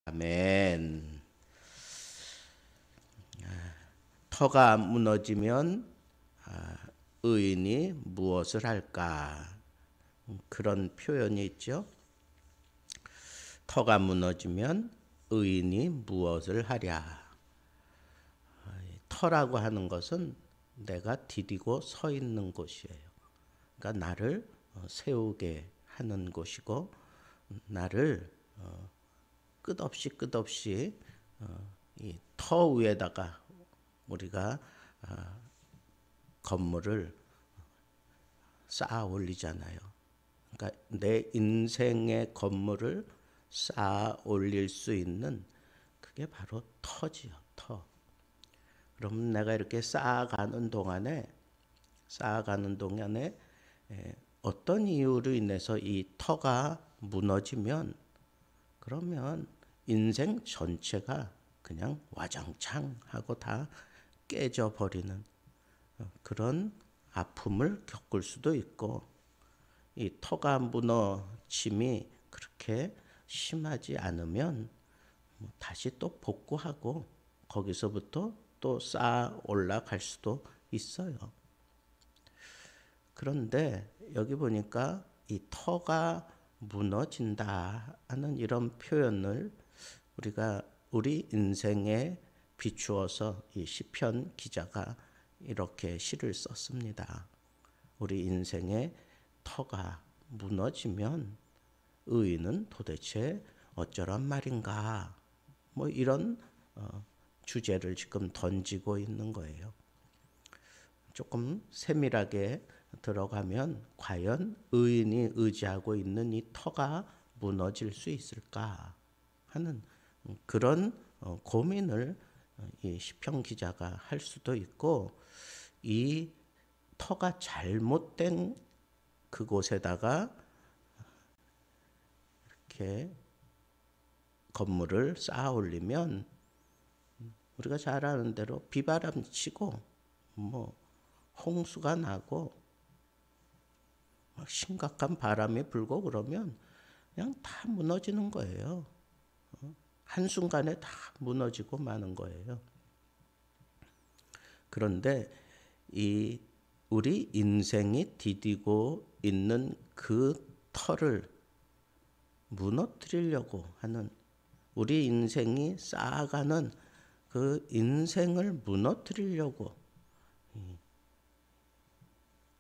아멘. 터가 무너지면 의인이 무엇을 할까? 그런 표현이 있죠. 터가 무너지면 의인이 무엇을 하랴. 터라고 하는 것은 내가 디디고 서 있는 곳이에요. 그러니까 나를 세우게 하는 곳이고, 나를 끝없이 이 터 위에다가 우리가 건물을 쌓아 올리잖아요. 그러니까 내 인생의 건물을 쌓아 올릴 수 있는 그게 바로 터지요, 터. 그럼 내가 이렇게 쌓아가는 동안에 어떤 이유로 인해서 이 터가 무너지면 그러면 인생 전체가 그냥 와장창 하고 다 깨져 버리는 그런 아픔을 겪을 수도 있고, 이 터가 무너짐이 그렇게 심하지 않으면 다시 또 복구하고 거기서부터 또 쌓아 올라갈 수도 있어요. 그런데 여기 보니까 이 터가 무너진다 하는 이런 표현을 우리가 우리 인생에 비추어서 이 시편 기자가 이렇게 시를 썼습니다. 우리 인생의 터가 무너지면 의인은 도대체 어쩌란 말인가? 뭐 이런 주제를 지금 던지고 있는 거예요. 조금 세밀하게 들어가면 과연 의인이 의지하고 있는 이 터가 무너질 수 있을까 하는 그런 고민을 이 시편 기자가 할 수도 있고, 이 터가 잘못된 그곳에다가 이렇게 건물을 쌓아 올리면 우리가 잘 아는 대로 비바람 치고 뭐 홍수가 나고 심각한 바람이 불고 그러면 그냥 다 무너지는 거예요. 한순간에 다 무너지고 마는 거예요. 그런데 이 우리 인생이 디디고 있는 그 터를 무너뜨리려고 하는, 우리 인생이 쌓아가는 그 인생을 무너뜨리려고,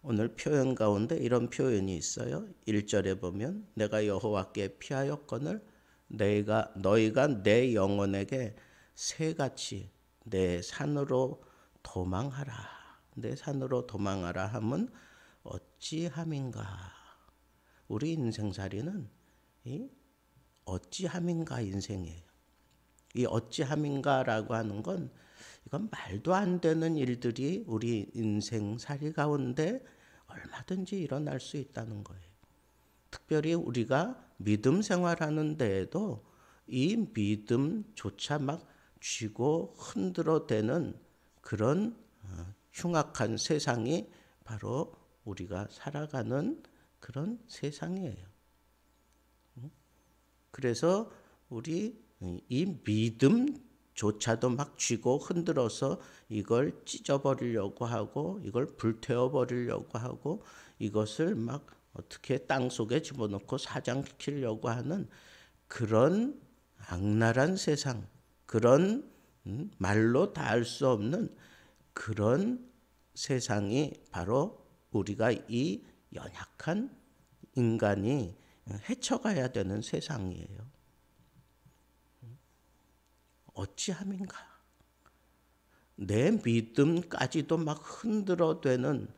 오늘 표현 가운데 이런 표현이 있어요. 1절에 보면 내가 여호와께 피하였거늘 너희가 내 영혼에게 새같이 내 산으로 도망하라. 내 산으로 도망하라 하면 어찌함인가. 우리 인생살이는 이 어찌함인가 인생이에요. 이 어찌함인가라고 하는 건 이건 말도 안 되는 일들이 우리 인생살이 가운데 얼마든지 일어날 수 있다는 거예요. 특별히 우리가 믿음 생활하는 데에도 이 믿음조차 막 쥐고 흔들어대는 그런 흉악한 세상이 바로 우리가 살아가는 그런 세상이에요. 그래서 우리 이 믿음조차도 막 쥐고 흔들어서 이걸 찢어버리려고 하고 이걸 불태워버리려고 하고 이것을 막 어떻게 땅속에 집어넣고 사장시키려고 하는 그런 악랄한 세상, 그런 말로 다 알 수 없는 그런 세상이 바로 우리가 이 연약한 인간이 헤쳐가야 되는 세상이에요. 어찌함인가? 내 믿음까지도 막 흔들어대는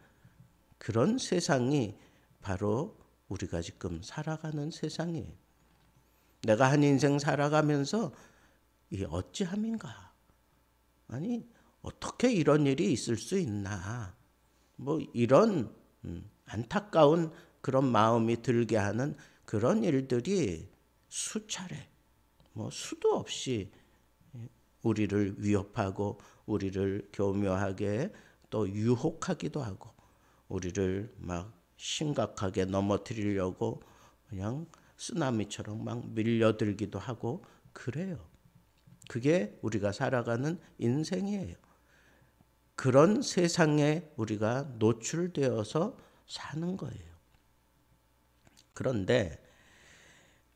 그런 세상이 바로 우리가 지금 살아가는 세상이에요. 내가 한 인생 살아가면서 이 어찌함인가? 아니 어떻게 이런 일이 있을 수 있나? 뭐 이런 안타까운 그런 마음이 들게 하는 그런 일들이 수차례 뭐 수도 없이 우리를 위협하고 우리를 교묘하게 또 유혹하기도 하고 우리를 막 심각하게 넘어뜨리려고 그냥 쓰나미처럼 막 밀려들기도 하고 그래요. 그게 우리가 살아가는 인생이에요. 그런 세상에 우리가 노출되어서 사는 거예요. 그런데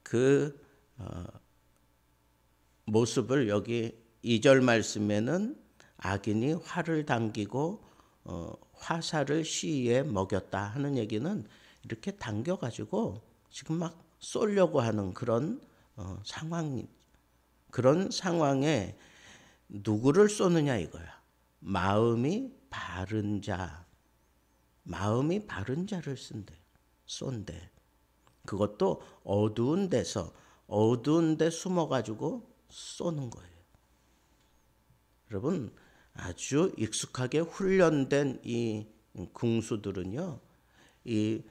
그 모습을 여기 2절 말씀에는 악인이 활을 당기고 화살을 시위에 먹였다 하는 얘기는 이렇게 당겨가지고 지금 막 쏘려고 하는 그런 상황, 그런 상황에 누구를 쏘느냐 이거야. 마음이 바른 자, 마음이 바른 자를 쏜대. 그것도 어두운 데서 어두운 데 숨어가지고 쏘는 거예요. 여러분 아주 익숙하게 훈련된 이 궁수들은요, 이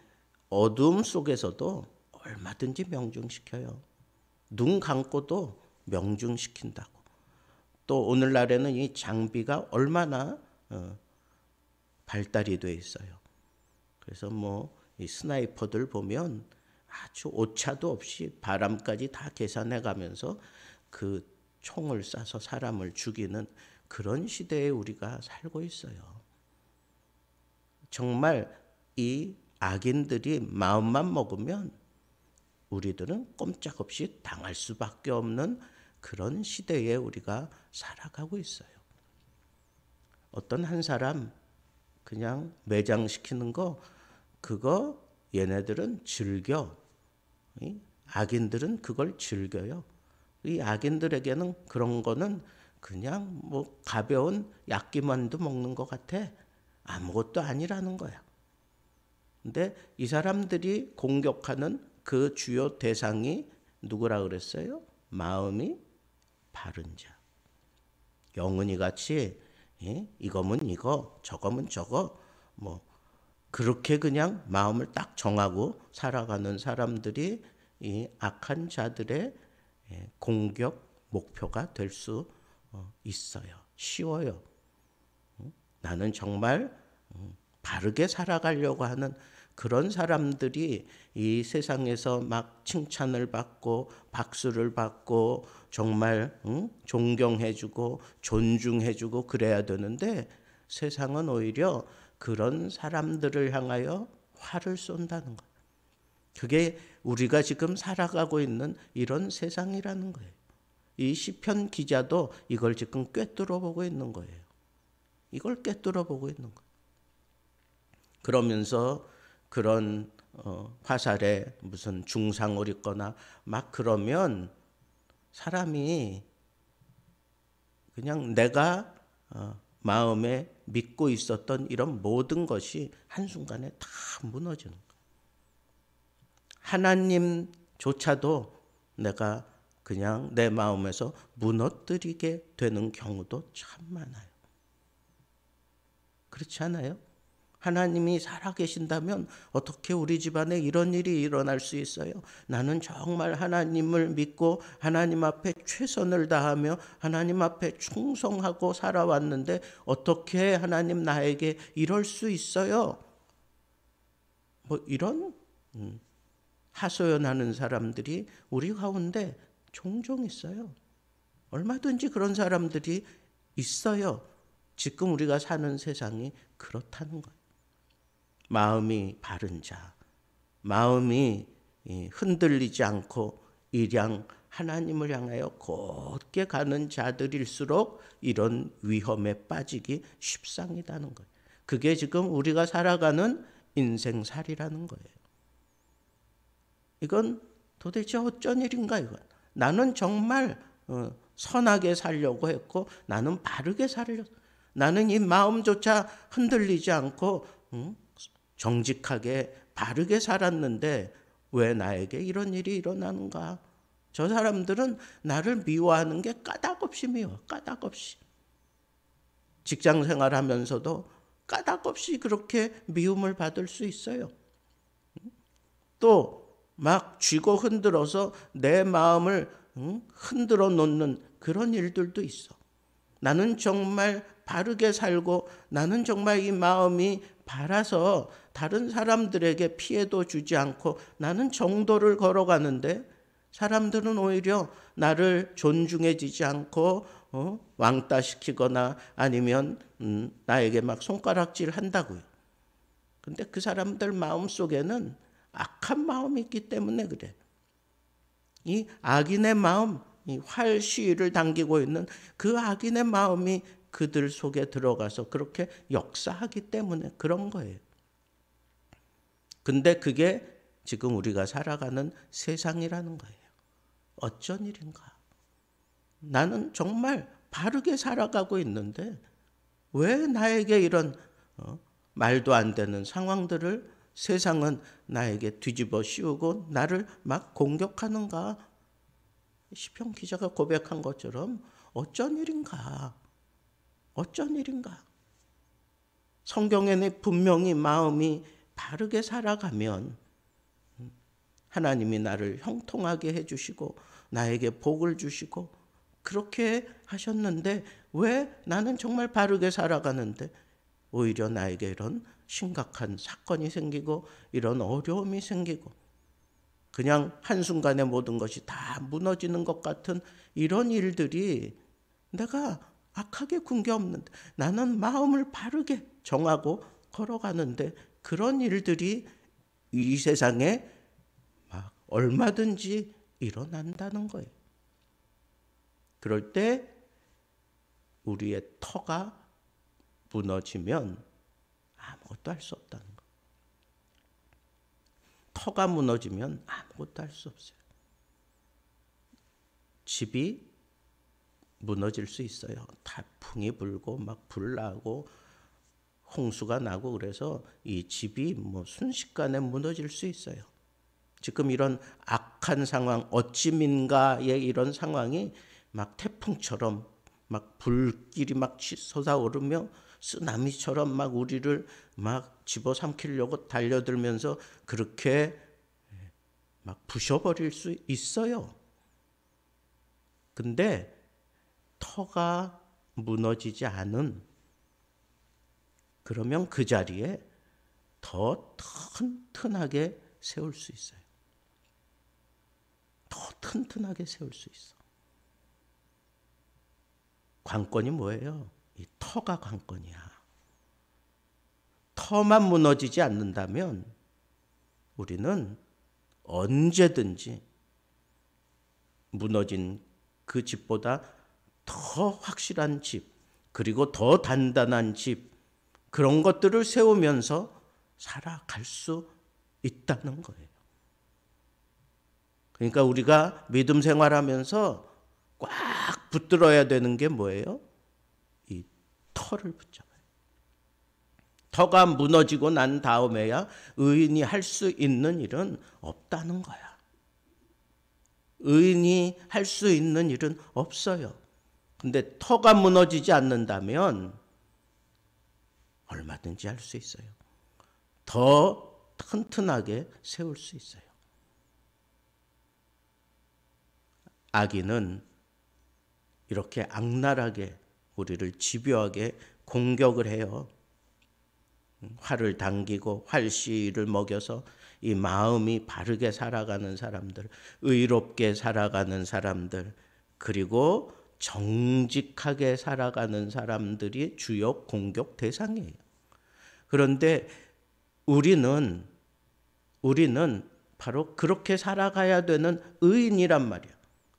어둠 속에서도 얼마든지 명중시켜요. 눈 감고도 명중시킨다고. 또 오늘날에는 이 장비가 얼마나 발달이 돼 있어요. 그래서 뭐 이 스나이퍼들 보면 아주 오차도 없이 바람까지 다 계산해 가면서 그 총을 쏴서 사람을 죽이는 그런 시대에 우리가 살고 있어요. 정말 이 악인들이 마음만 먹으면 우리들은 꼼짝없이 당할 수밖에 없는 그런 시대에 우리가 살아가고 있어요. 어떤 한 사람 그냥 매장시키는 거, 그거 얘네들은 즐겨. 악인들은 그걸 즐겨요. 이 악인들에게는 그런 거는 그냥 뭐 가벼운 약기만두 먹는 것 같아. 아무것도 아니라는 거야. 근데 이 사람들이 공격하는 그 주요 대상이 누구라 그랬어요? 마음이 바른 자. 영은이 같이 이거면 이거, 저거면 저거, 뭐 그렇게 그냥 마음을 딱 정하고 살아가는 사람들이 이 악한 자들의 공격 목표가 될 수 있어요. 쉬워요. 나는 정말 바르게 살아가려고 하는 그런 사람들이 이 세상에서 막 칭찬을 받고 박수를 받고 정말 존경해주고 존중해주고 그래야 되는데, 세상은 오히려 그런 사람들을 향하여 화를 쏜다는 거예요. 그게 우리가 지금 살아가고 있는 이런 세상이라는 거예요. 이 시편 기자도 이걸 지금 꿰뚫어 보고 있는 거예요. 이걸 꿰뚫어 보고 있는 거예요. 그러면서 그런 화살에 무슨 중상을 입거나 막 그러면 사람이 그냥 내가 마음에 믿고 있었던 이런 모든 것이 한순간에 다 무너지는 거예요. 하나님조차도 내가 그냥 내 마음에서 무너뜨리게 되는 경우도 참 많아요. 그렇지 않아요? 하나님이 살아계신다면 어떻게 우리 집안에 이런 일이 일어날 수 있어요? 나는 정말 하나님을 믿고 하나님 앞에 최선을 다하며 하나님 앞에 충성하고 살아왔는데 어떻게 하나님 나에게 이럴 수 있어요? 뭐 이런 하소연하는 사람들이 우리 가운데 종종 있어요. 얼마든지 그런 사람들이 있어요. 지금 우리가 사는 세상이 그렇다는 거예요. 마음이 바른 자, 마음이 흔들리지 않고 일양 하나님을 향하여 곧게 가는 자들일수록 이런 위험에 빠지기 십상이다는 거예요. 그게 지금 우리가 살아가는 인생살이라는 거예요. 이건 도대체 어쩐 일인가 이건. 나는 정말 선하게 살려고 했고 나는 바르게 살려고, 나는 이 마음조차 흔들리지 않고 정직하게 바르게 살았는데 왜 나에게 이런 일이 일어나는가? 저 사람들은 나를 미워하는 게 까닭없이 미워. 까닭없이. 직장 생활하면서도 까닭없이 그렇게 미움을 받을 수 있어요. 또 막 쥐고 흔들어서 내 마음을 흔들어 놓는 그런 일들도 있어. 나는 정말 바르게 살고 나는 정말 이 마음이 바라서 다른 사람들에게 피해도 주지 않고 나는 정도를 걸어가는데 사람들은 오히려 나를 존중해지지 않고 왕따시키거나 아니면 나에게 막 손가락질 한다고요. 근데 그 사람들 마음속에는 악한 마음이 있기 때문에 그래. 이 악인의 마음, 이 활시위를 당기고 있는 그 악인의 마음이 그들 속에 들어가서 그렇게 역사하기 때문에 그런 거예요. 근데 그게 지금 우리가 살아가는 세상이라는 거예요. 어쩐 일인가? 나는 정말 바르게 살아가고 있는데 왜 나에게 이런 말도 안 되는 상황들을 세상은 나에게 뒤집어 씌우고 나를 막 공격하는가? 시편 기자가 고백한 것처럼 어쩐 일인가? 어쩐 일인가? 성경에는 분명히 마음이 바르게 살아가면 하나님이 나를 형통하게 해주시고 나에게 복을 주시고 그렇게 하셨는데 왜 나는 정말 바르게 살아가는데 오히려 나에게 이런 심각한 사건이 생기고 이런 어려움이 생기고 그냥 한순간에 모든 것이 다 무너지는 것 같은 이런 일들이 내가 악하게 군 게 없는데 나는 마음을 바르게 정하고 걸어가는데 그런 일들이 이 세상에 막 얼마든지 일어난다는 거예요. 그럴 때 우리의 터가 무너지면 아무것도 할 수 없다는 거. 터가 무너지면 아무것도 할 수 없어요. 집이 무너질 수 있어요. 태풍이 불고 막 불 나고 홍수가 나고 그래서 이 집이 순식간에 무너질 수 있어요. 지금 이런 악한 상황, 어찌민가의 이런 상황이 막 태풍처럼 막 불길이 막 솟아오르며 쓰나미처럼 막 우리를 막 집어삼키려고 달려들면서 그렇게 막 부셔버릴 수 있어요. 근데 터가 무너지지 않은 그러면 그 자리에 더 튼튼하게 세울 수 있어요. 더 튼튼하게 세울 수 있어. 관건이 뭐예요? 이 터가 관건이야. 터만 무너지지 않는다면 우리는 언제든지 무너진 그 집보다 더 확실한 집, 그리고 더 단단한 집, 그런 것들을 세우면서 살아갈 수 있다는 거예요. 그러니까 우리가 믿음 생활하면서 꽉 붙들어야 되는 게 뭐예요? 이 터를 붙잡아요. 터가 무너지고 난 다음에야 의인이 할 수 있는 일은 없다는 거야. 의인이 할 수 있는 일은 없어요. 근데 터가 무너지지 않는다면 얼마든지 할 수 있어요. 더 튼튼하게 세울 수 있어요. 악인은 이렇게 악랄하게 우리를 집요하게 공격을 해요. 활을 당기고 활씨를 먹여서 이 마음이 바르게 살아가는 사람들, 의롭게 살아가는 사람들, 그리고 정직하게 살아가는 사람들이 주요 공격 대상이에요. 그런데 우리는 바로 그렇게 살아가야 되는 의인이란 말이야.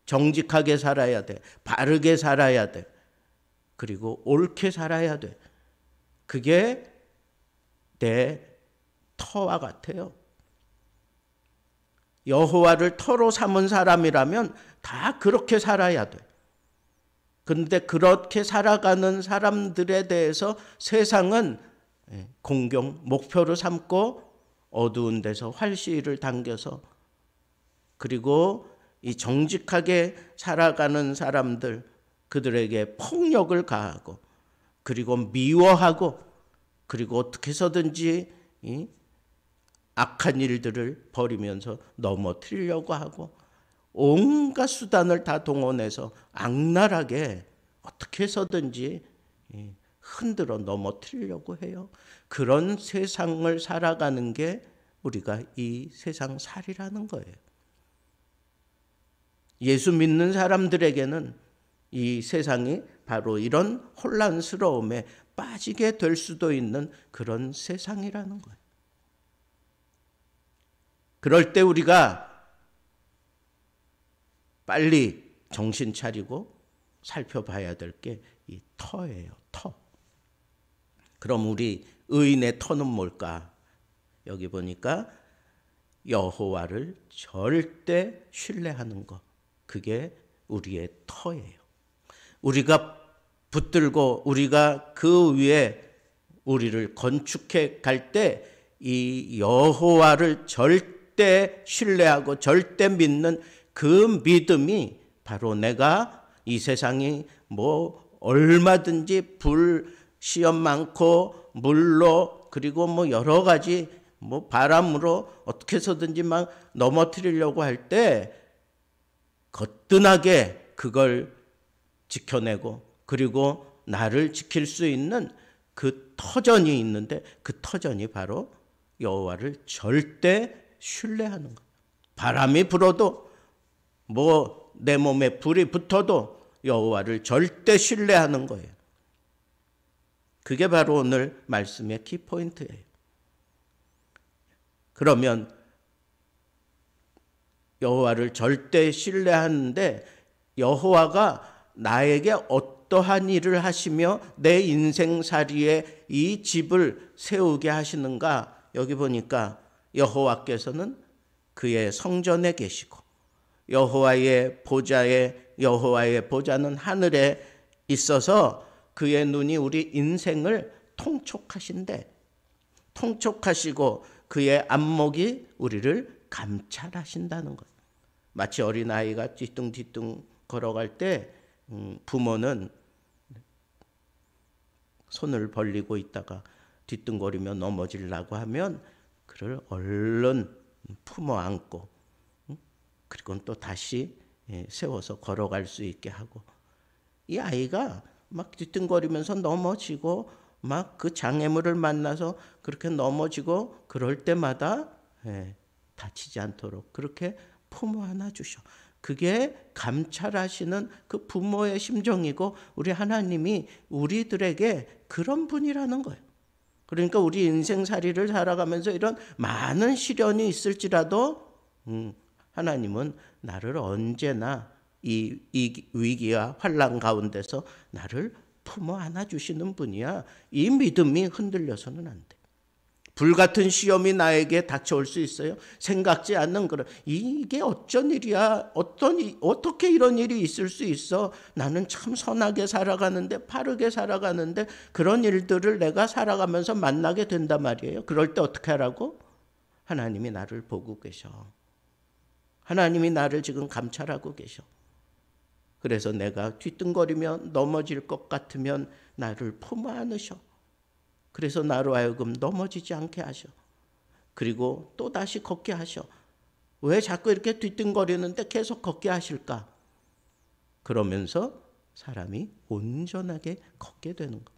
정직하게 살아야 돼. 바르게 살아야 돼. 그리고 옳게 살아야 돼. 그게 내 터와 같아요. 여호와를 터로 삼은 사람이라면 다 그렇게 살아야 돼. 그런데 그렇게 살아가는 사람들에 대해서 세상은 공경, 목표로 삼고 어두운 데서 활시위를 당겨서 그리고 이 정직하게 살아가는 사람들, 그들에게 폭력을 가하고 그리고 미워하고 그리고 어떻게 해서든지 악한 일들을 벌이면서 넘어뜨리려고 하고 온갖 수단을 다 동원해서 악랄하게 어떻게 해서든지 흔들어 넘어뜨리려고 해요. 그런 세상을 살아가는 게 우리가 이 세상 살이라는 거예요. 예수 믿는 사람들에게는 이 세상이 바로 이런 혼란스러움에 빠지게 될 수도 있는 그런 세상이라는 거예요. 그럴 때 우리가 빨리 정신 차리고 살펴봐야 될 게 이 터예요. 터. 그럼 우리 의인의 터는 뭘까? 여기 보니까 여호와를 절대 신뢰하는 것. 그게 우리의 터예요. 우리가 붙들고 우리가 그 위에 우리를 건축해 갈 때 이 여호와를 절대 신뢰하고 절대 믿는 그 믿음이 바로 내가 이 세상이 뭐 얼마든지 시험 많고 물로 그리고 뭐 여러 가지 뭐 바람으로 어떻게 해서든지 막 넘어뜨리려고 할 때 거뜬하게 그걸 지켜내고 그리고 나를 지킬 수 있는 그 터전이 있는데 그 터전이 바로 여호와를 절대 신뢰하는 것. 바람이 불어도 뭐 내 몸에 불이 붙어도 여호와를 절대 신뢰하는 거예요. 그게 바로 오늘 말씀의 키포인트예요. 그러면 여호와를 절대 신뢰하는데 여호와가 나에게 어떠한 일을 하시며 내 인생살이에 이 집을 세우게 하시는가? 여기 보니까 여호와께서는 그의 성전에 계시고 여호와의 보좌는 하늘에 있어서 그의 눈이 우리 인생을 통촉하신대. 통촉하시고 그의 안목이 우리를 감찰하신다는 것. 마치 어린아이가 뒤뚱뒤뚱 걸어갈 때 부모는 손을 벌리고 있다가 뒤뚱거리며 넘어지려고 하면 그를 얼른 품어 안고 그리고 또 다시 세워서 걸어갈 수 있게 하고, 이 아이가 막 뒤뚱거리면서 넘어지고 막 그 장애물을 만나서 그렇게 넘어지고 그럴 때마다 다치지 않도록 그렇게 품어 안아주셔. 그게 감찰하시는 그 부모의 심정이고 우리 하나님이 우리들에게 그런 분이라는 거예요. 그러니까 우리 인생살이를 살아가면서 이런 많은 시련이 있을지라도 하나님은 나를 언제나 이 위기와 환난 가운데서 나를 품어 안아주시는 분이야. 이 믿음이 흔들려서는 안 돼. 불같은 시험이 나에게 닥쳐올 수 있어요. 생각지 않는 그런, 이게 어쩐 일이야? 어떻게 이런 일이 있을 수 있어? 나는 참 선하게 살아가는데, 바르게 살아가는데 그런 일들을 내가 살아가면서 만나게 된단 말이에요. 그럴 때 어떻게 하라고? 하나님이 나를 보고 계셔. 하나님이 나를 지금 감찰하고 계셔. 그래서 내가 뒤뚱거리며 넘어질 것 같으면 나를 품어 안으셔. 그래서 나로 하여금 넘어지지 않게 하셔. 그리고 또 다시 걷게 하셔. 왜 자꾸 이렇게 뒤뚱거리는데 계속 걷게 하실까? 그러면서 사람이 온전하게 걷게 되는 거.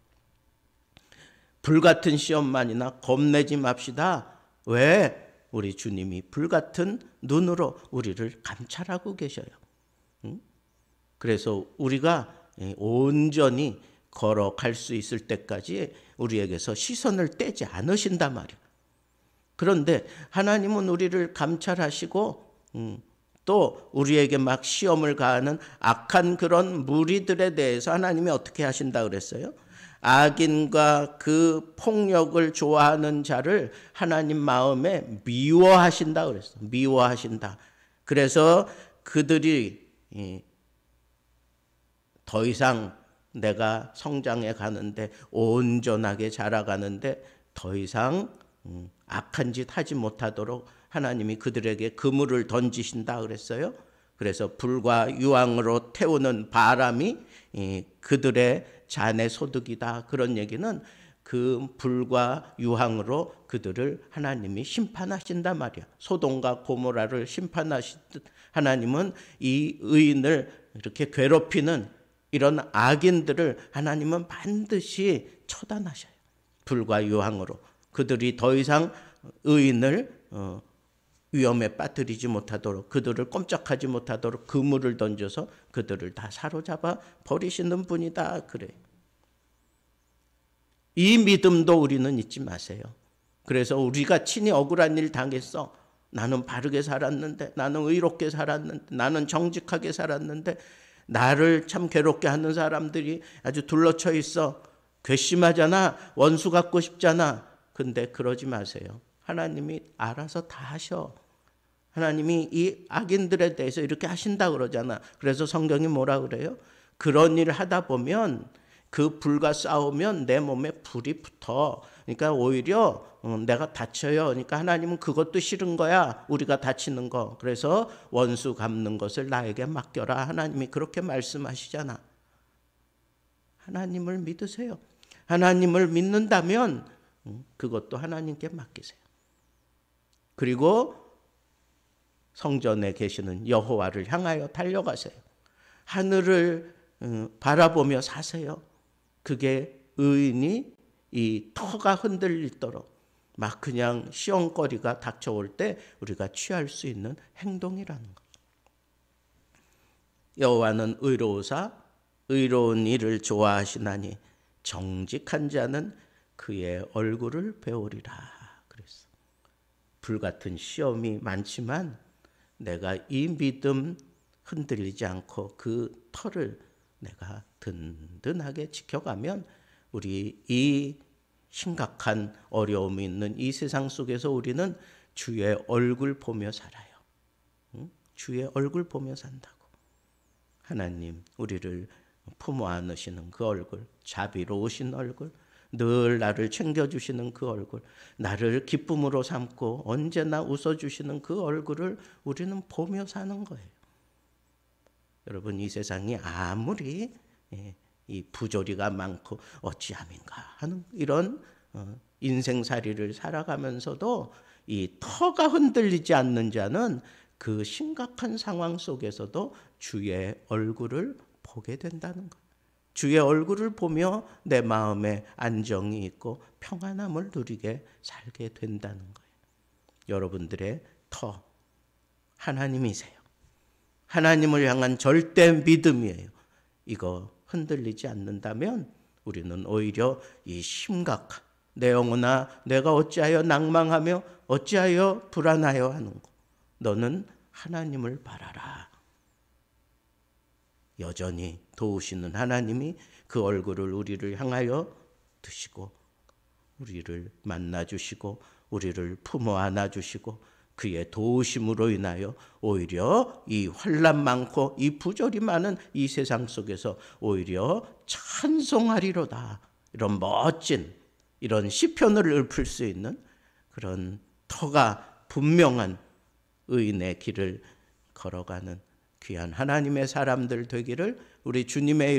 불같은 시험만이나 겁내지 맙시다. 왜? 우리 주님이 불같은 눈으로 우리를 감찰하고 계셔요. 그래서 우리가 온전히 걸어갈 수 있을 때까지 우리에게서 시선을 떼지 않으신단 말이에요. 그런데 하나님은 우리를 감찰하시고 또 우리에게 막 시험을 가하는 악한 그런 무리들에 대해서 하나님이 어떻게 하신다 그랬어요? 악인과 그 폭력을 좋아하는 자를 하나님 마음에 미워하신다 그랬어요. 미워하신다. 그래서 그들이 더 이상 내가 성장해 가는데 온전하게 자라가는데 더 이상 악한 짓 하지 못하도록 하나님이 그들에게 그물을 던지신다 그랬어요. 그래서 불과 유황으로 태우는 바람이 그들의 잔의 소득이다. 그런 얘기는 그 불과 유황으로 그들을 하나님이 심판하신단 말이야. 소돔과 고모라를 심판하시듯 하나님은 이 의인을 이렇게 괴롭히는 이런 악인들을 하나님은 반드시 처단하셔요. 불과 유황으로. 그들이 더 이상 의인을 위험에 빠뜨리지 못하도록, 그들을 꼼짝하지 못하도록 그물을 던져서 그들을 다 사로잡아 버리시는 분이다. 그래. 이 믿음도 우리는 잊지 마세요. 그래서 우리가 친히 억울한 일 당했어. 나는 바르게 살았는데, 나는 의롭게 살았는데, 나는 정직하게 살았는데 나를 참 괴롭게 하는 사람들이 아주 둘러쳐 있어. 괘씸하잖아. 원수 갖고 싶잖아. 근데 그러지 마세요. 하나님이 알아서 다 하셔. 하나님이 이 악인들에 대해서 이렇게 하신다 그러잖아. 그래서 성경이 뭐라 그래요? 그런 일을 하다 보면 그 불과 싸우면 내 몸에 불이 붙어. 그러니까 오히려 내가 다쳐요. 그러니까 하나님은 그것도 싫은 거야. 우리가 다치는 거. 그래서 원수 갚는 것을 나에게 맡겨라. 하나님이 그렇게 말씀하시잖아. 하나님을 믿으세요. 하나님을 믿는다면 그것도 하나님께 맡기세요. 그리고 성전에 계시는 여호와를 향하여 달려가세요. 하늘을 바라보며 사세요. 그게 의인이 이 터가 흔들리도록 막 그냥 시험거리가 닥쳐올 때 우리가 취할 수 있는 행동이라는 것. 여호와는 의로우사 의로운 일을 좋아하시나니 정직한 자는 그의 얼굴을 배우리라 그랬어. 불같은 시험이 많지만 내가 이 믿음 흔들리지 않고 그 터를 내가 든든하게 지켜가면 우리 이 심각한 어려움이 있는 이 세상 속에서 우리는 주의 얼굴 보며 살아요. 주의 얼굴 보며 산다고. 하나님 우리를 품어 안으시는 그 얼굴, 자비로우신 얼굴, 늘 나를 챙겨주시는 그 얼굴, 나를 기쁨으로 삼고 언제나 웃어주시는 그 얼굴을 우리는 보며 사는 거예요. 여러분 이 세상이 아무리 이 부조리가 많고 어찌함인가 하는 이런 인생살이를 살아가면서도 이 터가 흔들리지 않는 자는 그 심각한 상황 속에서도 주의 얼굴을 보게 된다는 것. 주의 얼굴을 보며 내 마음에 안정이 있고 평안함을 누리게 살게 된다는 거예요. 여러분들의 터 하나님이세요. 하나님을 향한 절대 믿음이에요. 이거 흔들리지 않는다면 우리는 오히려 이 심각한 내 영혼아 내가 어찌하여 낭망하며 어찌하여 불안하여 하는고 너는 하나님을 바라라. 여전히 도우시는 하나님이 그 얼굴을 우리를 향하여 드시고 우리를 만나주시고 우리를 품어 안아주시고 그의 도우심으로 인하여 오히려 이 환난 많고 이 부조리 많은 이 세상 속에서 오히려 찬송하리로다. 이런 멋진 이런 시편을 읊을 수 있는 그런 터가 분명한 의인의 길을 걸어가는 귀한 하나님의 사람들 되기를 우리 주님의